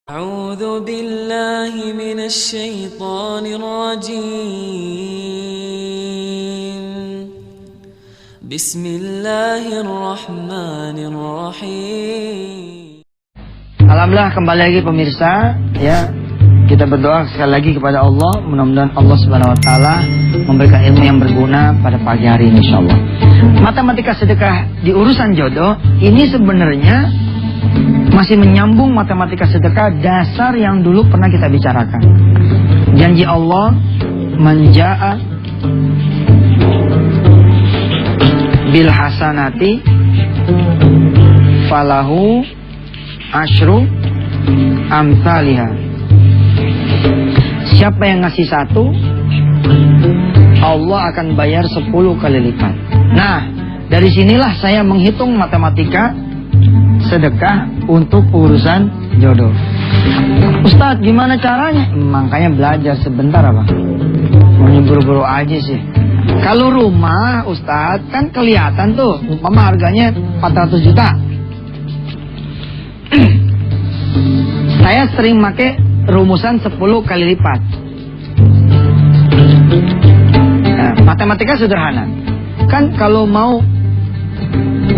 أعوذ بالله من الشيطان الرجيم بسم الله الرحمن الرحيم. Alhamdulillah, kembali lagi pemirsa ya. Kita berdoa sekali lagi kepada Allah, mudah-mudahan Allah Subhanahu wa taala memberikan ilmu yang berguna pada pagi hari ini insyaallah. Matematika sedekah di urusan jodoh ini sebenarnya masih menyambung matematika sedekah dasar yang dulu pernah kita bicarakan. Janji Allah, manjaa bil hasanati falahu asyru amsalihha. Siapa yang ngasih satu, Allah akan bayar 10 kali lipat. Nah, dari sinilah saya menghitung matematika sedekah untuk urusan jodoh. Ustadz, gimana caranya? Makanya belajar sebentar apa? Mau buru-buru aja sih. Kalau rumah Ustadz kan kelihatan tuh, umpama harganya 400 juta. Saya sering pakai rumusan 10 kali lipat. Nah, matematika sederhana. Kan kalau mau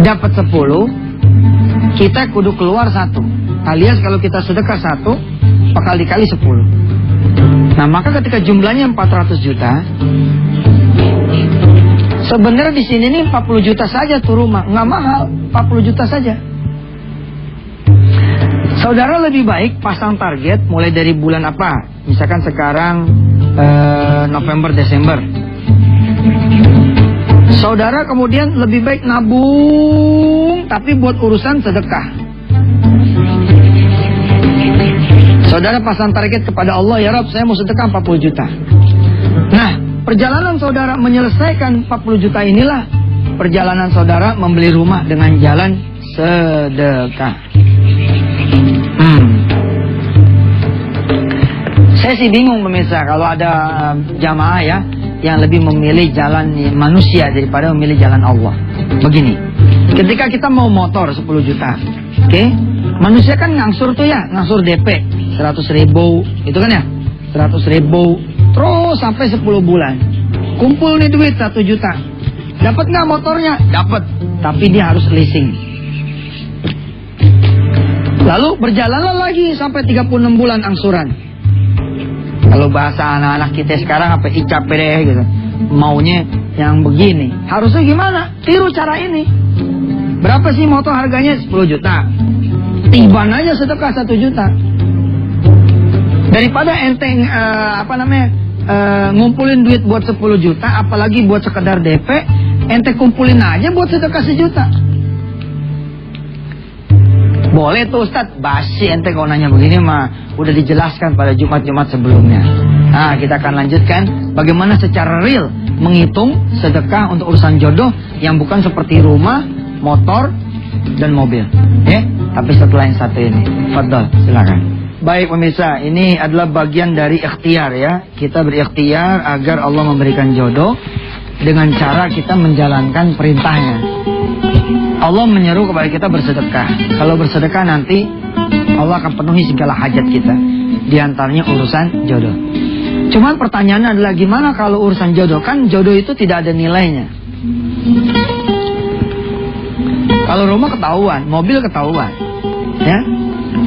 dapat 10, kita kudu keluar 1. Alias kalau kita sedekah 1, bakal dikali 10. Nah, maka ketika jumlahnya 400 juta, sebenarnya di sini nih 40 juta saja tuh rumah, nggak mahal, 40 juta saja. Saudara lebih baik pasang target mulai dari bulan apa? Misalkan sekarang November, Desember. Saudara kemudian lebih baik nabung, tapi buat urusan sedekah. Saudara pasang target kepada Allah, ya Rabb, saya mau sedekah 40 juta. Nah, perjalanan saudara menyelesaikan 40 juta inilah perjalanan saudara membeli rumah dengan jalan sedekah. Saya sih bingung pemirsa kalau ada jamaah ya yang lebih memilih jalan manusia daripada memilih jalan Allah. Begini, ketika kita mau motor 10 juta, oke? Manusia kan ngangsur tuh ya, ngangsur DP 100 ribu, itu kan ya, 100 ribu, terus sampai 10 bulan. Kumpul nih duit 1 juta. Dapat nggak motornya? Dapat, tapi dia harus leasing. Lalu berjalanlah lagi sampai 36 bulan angsuran. Kalau bahasa anak-anak kita sekarang apa icap deh gitu. Maunya yang begini. Harusnya gimana? Tiru cara ini. Berapa sih motor harganya? 10 juta. Tiban aja sedekah 1 juta. Daripada ente ngumpulin duit buat 10 juta, apalagi buat sekedar DP, ente kumpulin aja buat sedekah 1 juta. Boleh tuh Ustadz, basi ente kalau nanya begini mah udah dijelaskan pada Jumat-Jumat sebelumnya. Nah, kita akan lanjutkan bagaimana secara real menghitung sedekah untuk urusan jodoh yang bukan seperti rumah, motor, dan mobil. Ya, tapi setelah yang satu ini. Fadol, silakan. Baik pemirsa, ini adalah bagian dari ikhtiar ya. Kita berikhtiar agar Allah memberikan jodoh dengan cara kita menjalankan perintahnya. Allah menyeru kepada kita bersedekah. Kalau bersedekah nanti Allah akan penuhi segala hajat kita. Di antaranya urusan jodoh. Cuman pertanyaannya adalah gimana kalau urusan jodoh? Kan jodoh itu tidak ada nilainya. Kalau rumah ketahuan, mobil ketahuan. Ya,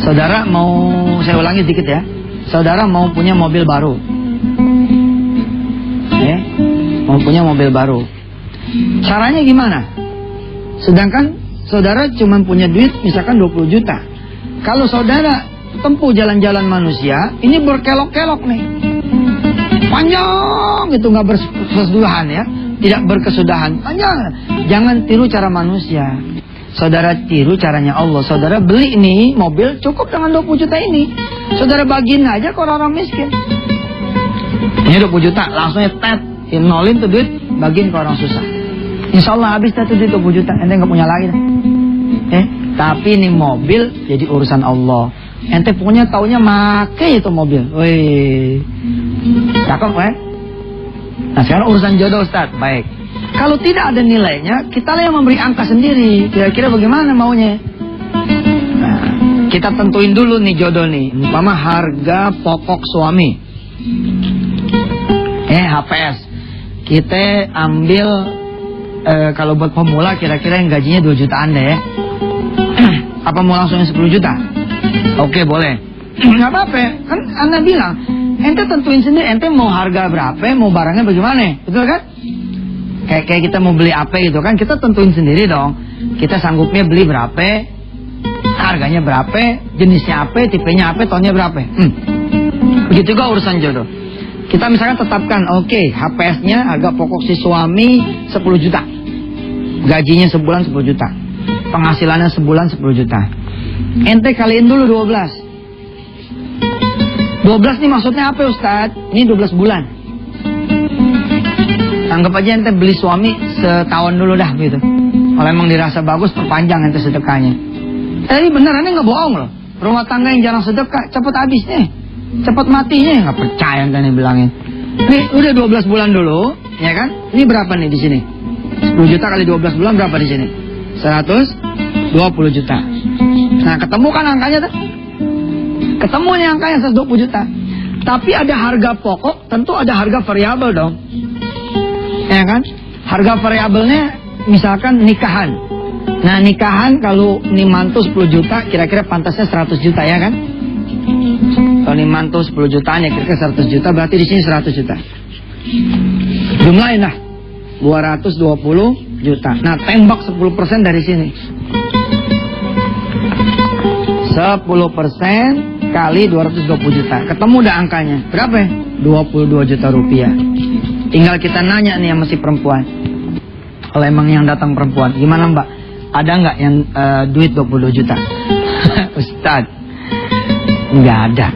saudara mau, saya ulangi sedikit ya. Saudara mau punya mobil baru. Ya, mau punya mobil baru. Caranya gimana? Sedangkan saudara cuma punya duit misalkan 20 juta. Kalau saudara tempuh jalan-jalan manusia, ini berkelok-kelok nih. Panjang gitu, nggak berkesudahan ya. Tidak berkesudahan, panjang. Jangan tiru cara manusia. Saudara tiru caranya Allah. Saudara beli ini mobil cukup dengan 20 juta ini. Saudara bagiin aja ke orang-orang miskin. Ini 20 juta, langsung tet, nolin tuh duit, bagiin ke orang susah. Insya Allah habis tuh duit 20 juta, ente nggak punya lagi dah. Tapi ini mobil jadi urusan Allah. Ente punya taunya make itu mobil. Wih, cakep kan? Nah sekarang urusan jodoh Ustaz. Baik. Kalau tidak ada nilainya, kita lah yang memberi angka sendiri. Kira-kira bagaimana maunya? Nah, Kita tentuin dulu nih jodoh nih. Umpama harga pokok suami. HPS. Kita ambil kalau buat pemula kira-kira yang gajinya 2 jutaan deh ya. Apa mau langsung 10 juta? Oke, boleh. Nggak apa-apa. Kan Anda bilang, ente tentuin sendiri, ente mau harga berapa, mau barangnya bagaimana. Betul kan? Kayak kita mau beli apa gitu kan, kita tentuin sendiri dong. Kita sanggupnya beli berapa, harganya berapa, jenisnya apa, tipenya apa, tonnya berapa. Begitu juga urusan jodoh. Kita misalkan tetapkan, oke, HPS-nya harga pokok si suami 10 juta. Gajinya sebulan 10 juta. Penghasilannya sebulan 10 juta. Ente kaliin dulu 12. 12 nih maksudnya apa Ustadz? Ini 12 bulan. Anggap aja ente beli suami setahun dulu dah gitu. Kalau emang dirasa bagus, perpanjang ente sedekahnya. Tapi beneran nggak bohong loh. Rumah tangga yang jarang sedekah cepet habisnya, cepet matinya. Nggak percaya ente nih bilangin. Nih udah 12 bulan dulu, ya kan? Ini berapa nih di sini? 10 juta kali 12 bulan berapa di sini? 120 juta. Nah ketemu kan angkanya tuh? Ketemu nih angkanya 120 juta. Tapi ada harga pokok, tentu ada harga variabel dong. Ya kan? Harga variabelnya misalkan nikahan. Nah nikahan kalau nih mantu 10 juta, kira-kira pantasnya 100 juta ya kan? Kalau nih mantu 10 jutaan ya kira-kira 100 juta, berarti di sini 100 juta. Jumlahin lah 220 juta. Nah tembak 10% dari sini. 10% kali 220 juta. Ketemu udah angkanya. Berapa ya? 22 juta rupiah. Tinggal kita nanya nih sama si perempuan. Kalau emang yang datang perempuan, gimana mbak? Ada nggak yang duit 22 juta? Ustadz, nggak ada.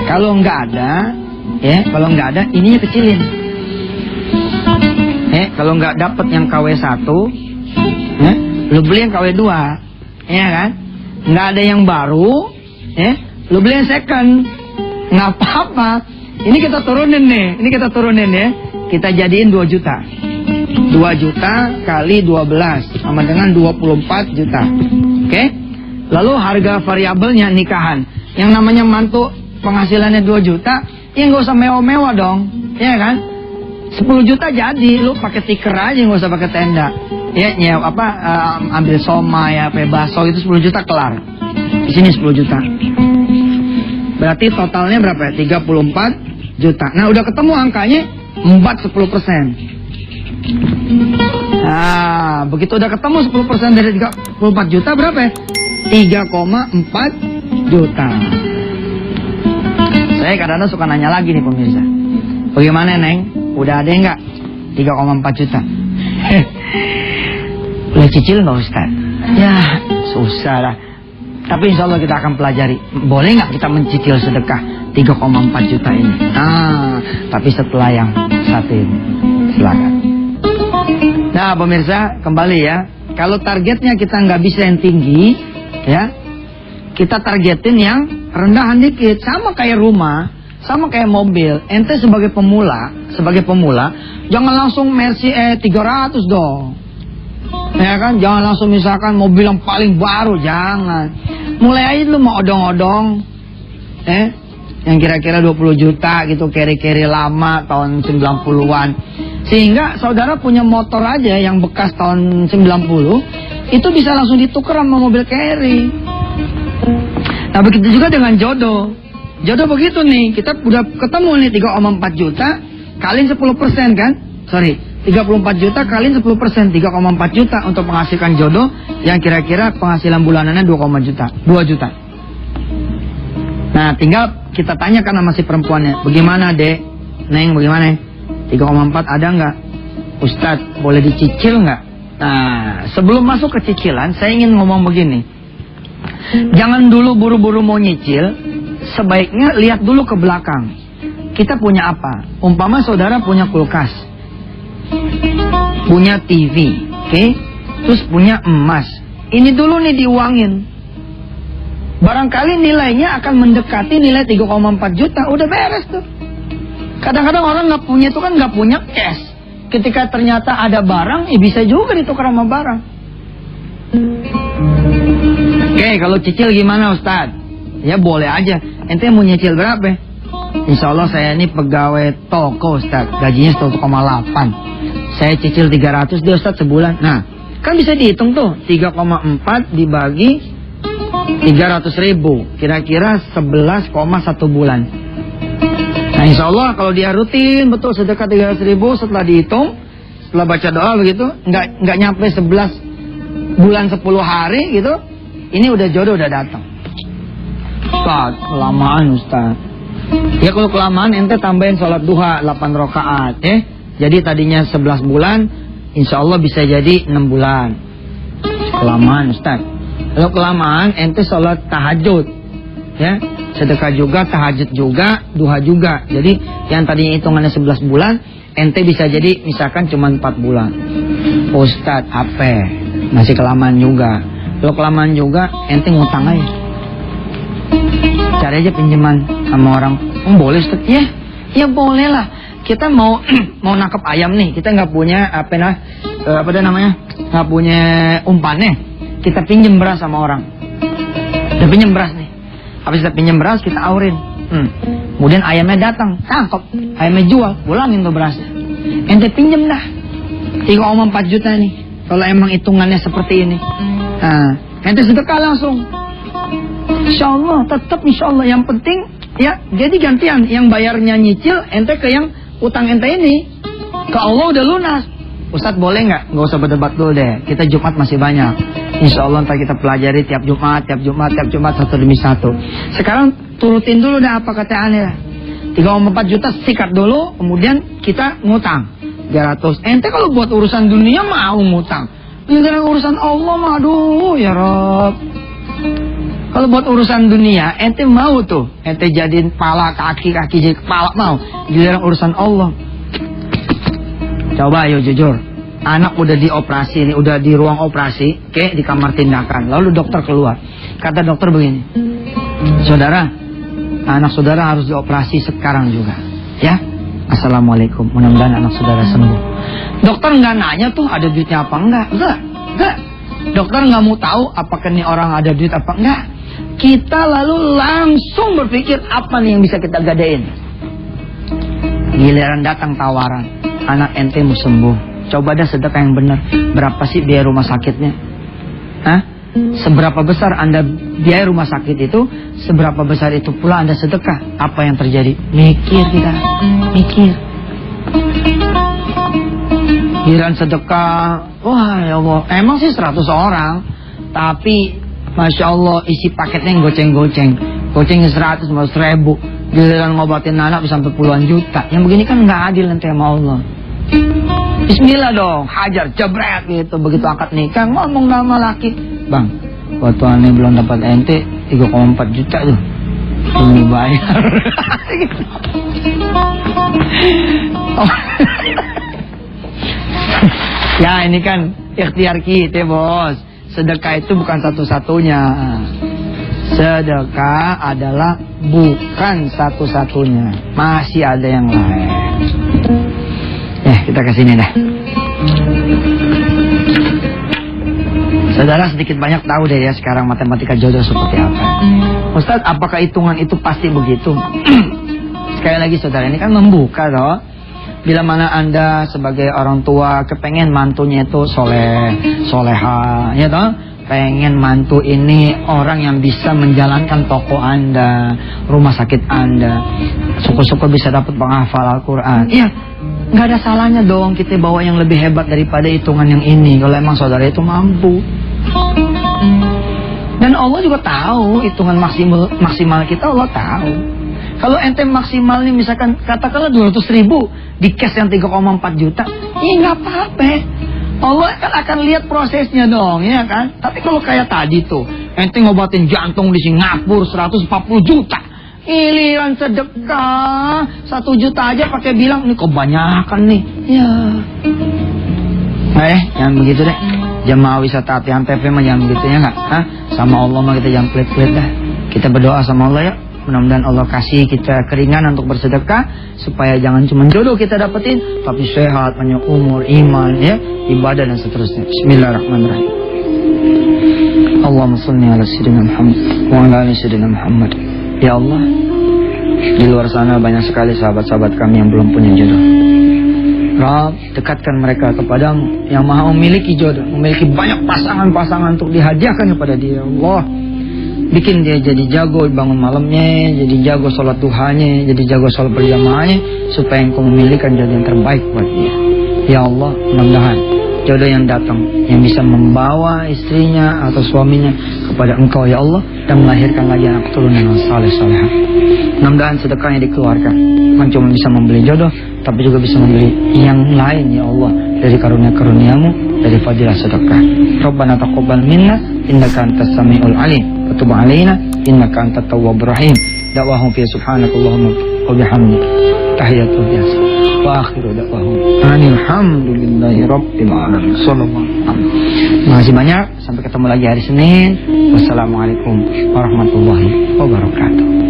Kalau nggak ada, kalau nggak ada, ininya kecilin. Kalau nggak dapet yang KW 1, lu beli yang KW 2, ya kan? Nggak ada yang baru, lu beli yang second, nggak apa-apa. Ini kita turunin ya. Kita jadiin 2 juta. 2 juta kali 12 sama dengan 24 juta. Oke? Lalu harga variabelnya nikahan. Yang namanya mantu penghasilannya 2 juta, ya nggak usah mewah-mewah dong, ya kan? 10 juta jadi, lu pakai tikar aja, nggak usah pakai tenda. Ya ambil somai, bakso itu 10 juta kelar. Di sini 10 juta. Berarti totalnya berapa ya? 34 juta. Nah udah ketemu angkanya 10%. Nah begitu udah ketemu 10% dari 34 juta berapa ya? 3,4 juta. Saya kadang-kadang suka nanya lagi nih pemirsa. Bagaimana Neng? Udah ada enggak? 3,4 juta. Boleh cicil nggak Ustaz? Ya susah lah. Tapi insya Allah kita akan pelajari. Boleh nggak kita mencicil sedekah 3,4 juta ini? Tapi setelah yang satu ini. Silakan. Nah pemirsa kembali ya. Kalau targetnya kita nggak bisa yang tinggi, ya kita targetin yang rendahan dikit. Sama kayak rumah, sama kayak mobil. Ente sebagai pemula, jangan langsung Mercy 300 dong. Ya kan, jangan langsung misalkan mobil yang paling baru, jangan. Mulai aja dulu mau odong-odong, yang kira-kira 20 juta gitu, carry lama tahun 90-an. Sehingga saudara punya motor aja yang bekas tahun 90, itu bisa langsung ditukar sama mobil carry. Nah begitu juga dengan jodoh. Jodoh begitu nih, kita udah ketemu nih 3,4 juta, kaliin 10% kan? 34 juta kaliin 10%, 3,4 juta untuk menghasilkan jodoh yang kira-kira penghasilan bulanannya 2 juta. Nah tinggal kita tanyakan sama si perempuannya, bagaimana dek, Neng bagaimana? 3,4 ada nggak? Ustadz boleh dicicil nggak? Nah sebelum masuk ke cicilan, saya ingin ngomong begini. Jangan dulu buru-buru mau nyicil, sebaiknya lihat dulu ke belakang. Kita punya apa? Umpama saudara punya kulkas, punya TV, terus punya emas. Ini dulu nih diuangin. Barangkali nilainya akan mendekati nilai 3,4 juta, udah beres tuh. Kadang-kadang orang nggak punya itu kan nggak punya cash. Ketika ternyata ada barang, bisa juga ditukar sama barang. Oke, kalau cicil gimana Ustadz? Ya boleh aja. Ente mau nyicil berapa? Insya Allah saya ini pegawai toko Ustaz, gajinya 1,8. Saya cicil 300 deh Ustaz sebulan. Nah, kan bisa dihitung tuh 3,4 dibagi 300.000, kira-kira 11,1 bulan. Nah insya Allah kalau dia rutin betul sedekah 300.000, setelah dihitung, setelah baca doa begitu, nggak nyampe 11 bulan 10 hari gitu, ini udah jodoh udah datang. Ustaz, kelamaan Ustaz. Ya kalau kelamaan ente tambahin sholat duha 8 rakaat ya. Jadi tadinya 11 bulan, insya Allah bisa jadi 6 bulan. Kelamaan Ustaz. Kalau kelamaan ente sholat tahajud ya, sedekah juga, tahajud juga, duha juga. Jadi yang tadinya hitungannya 11 bulan, ente bisa jadi misalkan cuma 4 bulan. Ustaz, apa? Masih kelamaan juga. Kalau kelamaan juga, ente ngutang aja. Cari aja pinjaman sama orang. Boleh Ustaz? Ya boleh lah. Kita mau nangkep ayam nih, kita nggak punya nggak punya umpannya. Kita pinjem beras sama orang. Kita pinjem beras nih. Habis kita pinjem beras, kita aurin. Kemudian ayamnya datang, tangkap, ayamnya jual, pulangin tuh berasnya. Ente pinjem dah 3,4 juta nih. Kalau emang hitungannya seperti ini, nah, ente sedekah langsung. Insya Allah, tetap insya Allah. Yang penting ya, jadi gantian. Yang bayarnya nyicil, ente ke yang utang ente ini. Ke Allah udah lunas. Ustadz boleh nggak? Nggak usah berdebat dulu deh. Kita Jumat masih banyak. Insya Allah ntar kita pelajari tiap Jumat satu demi satu. Sekarang turutin dulu dah apa kata aneh. 3,4 juta sikat dulu, kemudian kita ngutang 300. Ente kalau buat urusan dunia mau ngutang. Giliran urusan Allah mah aduh ya Rob. Kalau buat urusan dunia ente mau tuh, ente jadiin kepala, kaki jadi kepala mau. Giliran urusan Allah. Coba ayo jujur. Anak udah dioperasi nih, udah di ruang operasi, di kamar tindakan. Lalu dokter keluar. Kata dokter begini, saudara, anak saudara harus dioperasi sekarang juga. Ya, assalamualaikum. Mudah-mudahan anak saudara sembuh. Dokter nggak nanya tuh ada duitnya apa enggak. Enggak. Dokter nggak mau tahu apakah nih orang ada duit apa enggak. Kita lalu langsung berpikir apa nih yang bisa kita gadein. Giliran datang tawaran, anak ente mau sembuh. Coba dah sedekah yang benar. Berapa sih biaya rumah sakitnya? Hah? Seberapa besar Anda biaya rumah sakit itu, seberapa besar itu pula Anda sedekah. Apa yang terjadi? Mikir kita. Mikir. Giliran sedekah, wah ya Allah. Emang sih 100 orang. Tapi Masya Allah isi paketnya yang goceng-goceng. Gocengnya 100, 100.000. Giliran ngobatin anak bisa sampai puluhan juta. Yang begini kan nggak adil nanti sama Allah. Bismillah dong, hajar, jebret gitu. Begitu akad nikah, ngomong sama laki, bang, waktu aneh belum dapat ente 3,4 juta tuh, ini bayar. Ya ini kan ikhtiar kita bos. Sedekah itu bukan satu-satunya. Sedekah adalah bukan satu-satunya. Masih ada yang lain. Kita kesini dah. Saudara sedikit banyak tahu deh ya sekarang matematika jodoh seperti apa. Ustaz, apakah hitungan itu pasti begitu? Sekali lagi saudara, ini kan membuka loh. Bila mana Anda sebagai orang tua kepengen mantunya itu soleha, ya toh? Pengen mantu ini orang yang bisa menjalankan toko Anda, rumah sakit Anda, syukur-syukur bisa dapat penghafal Al-Quran. Iya, nggak ada salahnya dong kita bawa yang lebih hebat daripada hitungan yang ini. Kalau emang saudara itu mampu. Dan Allah juga tahu hitungan maksimal kita, Allah tahu. Kalau ente maksimal nih misalkan katakanlah 200.000 di cash yang 3,4 juta, ya nggak apa-apa. Allah kan akan lihat prosesnya dong, ya kan? Tapi kalau kayak tadi tuh, ente ngobatin jantung di Singapura 140 juta. Giliran sedekah 1 juta aja pakai bilang ini kebanyakan nih. Ya. Jangan begitu deh. Jemaah wisata Atihan TV mah jangan begitu ya nggak? Sama Allah mah kita jangan pelit-pelit dah. Kita berdoa sama Allah ya. Mudah-mudahan Allah kasih kita keringanan untuk bersedekah supaya jangan cuma jodoh kita dapetin, tapi sehat, panjang umur, iman, ya, ibadah dan seterusnya. Bismillahirrahmanirrahim. Allahumma shalli ala sayyidina Muhammad wa ala ali sayyidina Muhammad. Ya Allah, di luar sana banyak sekali sahabat-sahabat kami yang belum punya jodoh. Rabb, dekatkan mereka kepadamu yang maha memiliki jodoh, memiliki banyak pasangan-pasangan untuk dihadiahkan kepada dia. Allah, bikin dia jadi jago bangun malamnya, jadi jago sholat duhanya, jadi jago sholat berjamaahnya, supaya engkau memilihkan jodoh yang terbaik buat dia. Ya Allah, mudah-mudahan jodoh yang datang yang bisa membawa istrinya atau suaminya kepada engkau ya Allah, dan melahirkan lagi anak keturunan yang saleh-salehah. Mudah-mudahan sedekah yang dikeluarkan bukan cuma bisa membeli jodoh, tapi juga bisa membeli yang lain ya Allah, dari karunia-karuniamu, dari fadilah sedekah. Rabbana taqabbal minna innaka antas samiul alim wa tub alaina innaka antat tawwabur rahim. Da'wahum fi subhanakallahumma wa bihamdika tahiyatul biasa wa akhiru da'wahum alhamdulillahi rabbil alamin. Sallallahu alaihi wasallam. Terima kasih banyak, sampai ketemu lagi hari Senin. Wassalamualaikum warahmatullahi wabarakatuh.